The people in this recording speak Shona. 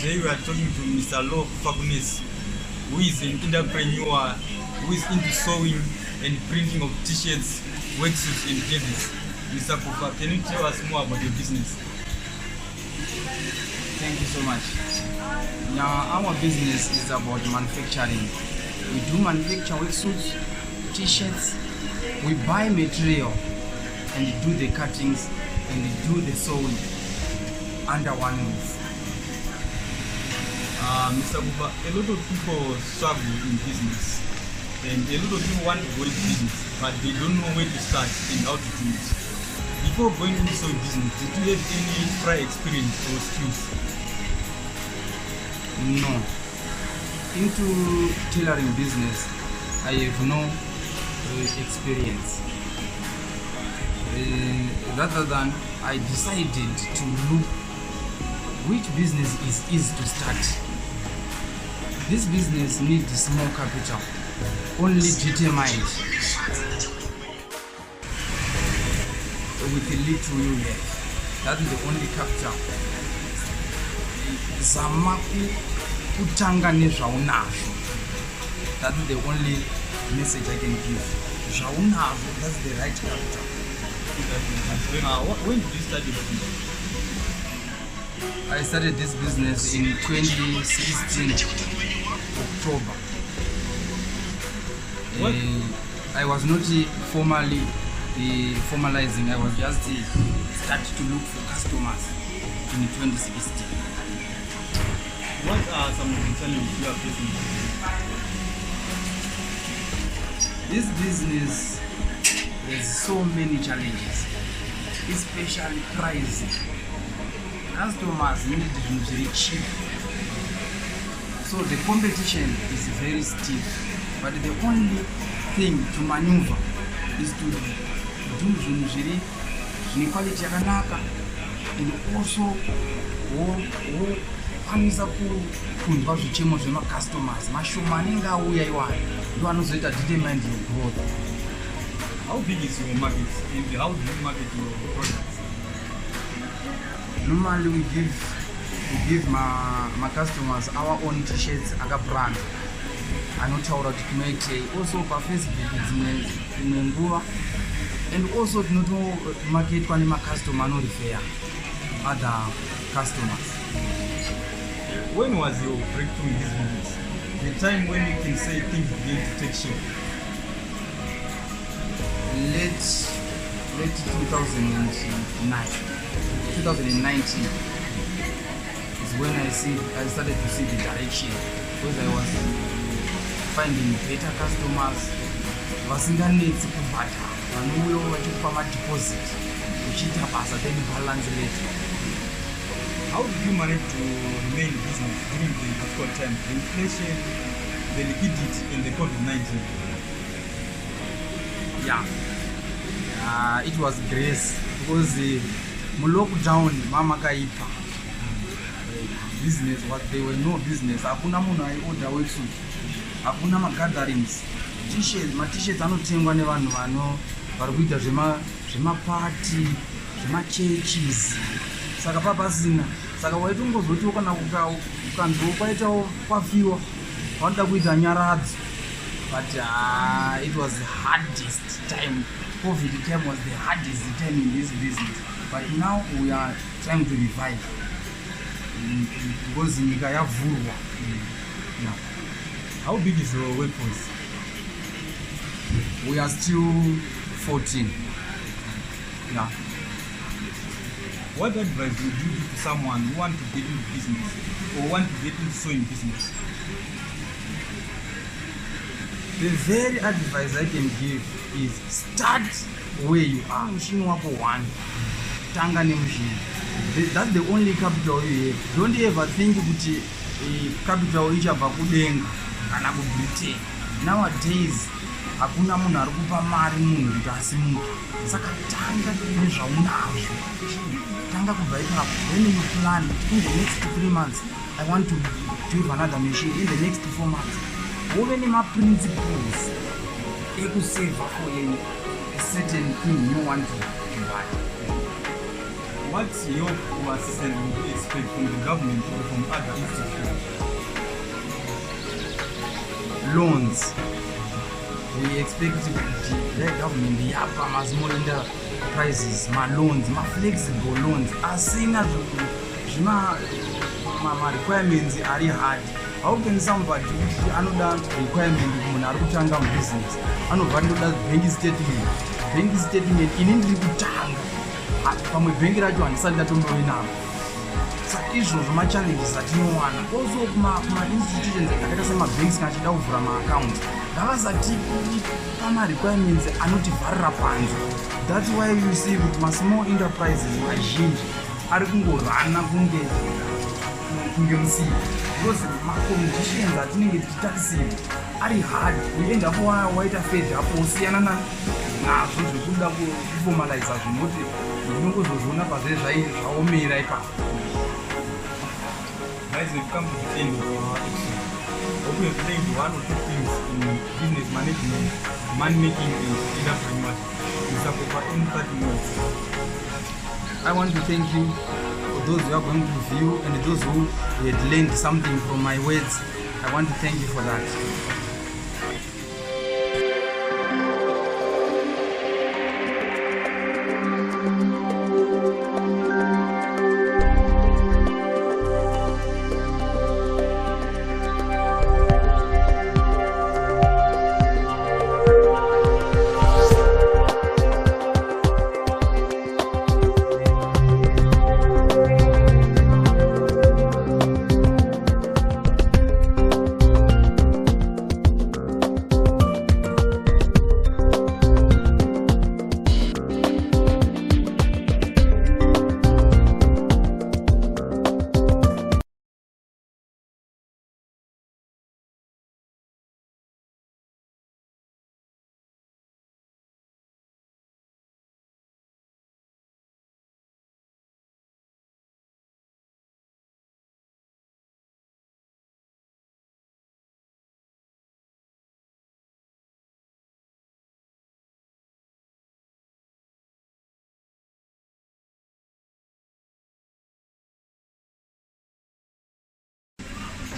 Today we are talking to Mr. Lo Fagunes, who is an entrepreneur who is into sewing and printing of t-shirts, worksuits and jerseys. Mr. Kufa, can you tell us more about your business? Thank you so much. Now, our business is about manufacturing. We do manufacture worksuits, t-shirts. We buy material and do the cuttings and do the sewing under one roof. Mr. Kufa, a lot of people struggle in business, and a lot of people want to go into business, but they don't know where to start and how to do it. Before going into sewing business, did you have any prior experience or skills? No. Into tailoring business, I have no experience. Rather than I decided to look which business is easy to start. This business needs small capital, only determined with a little you have. That is the only capital. Zama kutanga nezvaunazvo. That is the only message I can give. Zvaunazvo, that's the right capital. When did you start your business? I started this business in 2016, October. I was not formally formalizing, I was just starting to look for customers in 2016. What are some of the challenges you are facing? This business has so many challenges, especially pricing. Customers need it very cheap, so the competition is very stiff. But the only thing to maneuver is to do zvinhu quality yakanaka, and also kwanisa kunzwa zvichemo zvemacustomers mashoma anenge auya iwana ndo anozoita determined your growth. How big is your market and how do you market your products? Normally we give my customers our own t-shirts aka brand anotaura kuti tinoitei, also pafacebook dzimwe nguva, and also tinotomaketwa nemacustomer anorefer other customers. When was your breakthrough in this business? The time when you can say things began to take shape? Late 2019 is when I started to see the direction, because I was finding better customers vasinganetsi kubhata, vanouya vachikupa madeposit uchiita basa then balance later. How did you manage to remain in business during the difficult times, the inflation, the liquidity, and the COVID-19? It was grace, because lockdown mama kaipa business, what they were no business. Hakuna munhu aiorder worksuit, hakuna magatherings. T-shirts anotengwa nevanhu vari kuita zvemapati, zvemachurches, saka papasina. Saka waitongozoti kana ukanzwa kwaitawo kwafiwa wanoda kuita nyaradzo. But it was the hardest time. COVID time was the hardest time in this business. But now we are trying to revive, because nyika yavhurwa. How big is your workforce? We are still 14. What advice would you give to someone who wants to get into business or want to get into sewing business? The very advice I can give is start where you are. Mushini wako one. Tanga nemushini. That's the only capital you have. Don't ever think kuti capital ichabva kudenga kana kuBritain. Nowadays hakuna munhu ari kupa mari munhu kuti asimuke. Saka tanga nezvaunazvo. Tanga kubva ipapo. Then you plan in the next 3 months I want to do another machine. In the next 4 months. Ove nema-principles ekuseva for a certain thing you want to buy. what help or assistance would you expect from the government or from other institutions? Loans. We expect the government yapa small enterprises loans, flexible loans. Asina ma requirements are hard. How can somebody another requirement munhu ari kutanga business anobva bank statement? Bank statement inindiri kutanga pamwe bhengi racho handisati ndatomboinapo. Saka izvozvo machallenges atinowana. Also kuma-institutions akaita semabanks kana achida kuvhura maaccounts ngavasatipi pama-requirements anotivharira panze. That's why you see kuti ma-small enterprises mazhinji ari kungorana kunge musika, because ma-conditions atinenge tichitarisira ari hard. We end up waita fed up usiyana nazvo zvekuda kuformaliza zvinoti unongozozviona pazve zvaomera ipapo. Guys, we've come to the end of our episode. Hope we have learned one or two things in business management, money making, and entrepreneurship. It's about in 30 minutes. I want to thank you for those who are going to view and those who had learned something from my words. I want to thank you for that.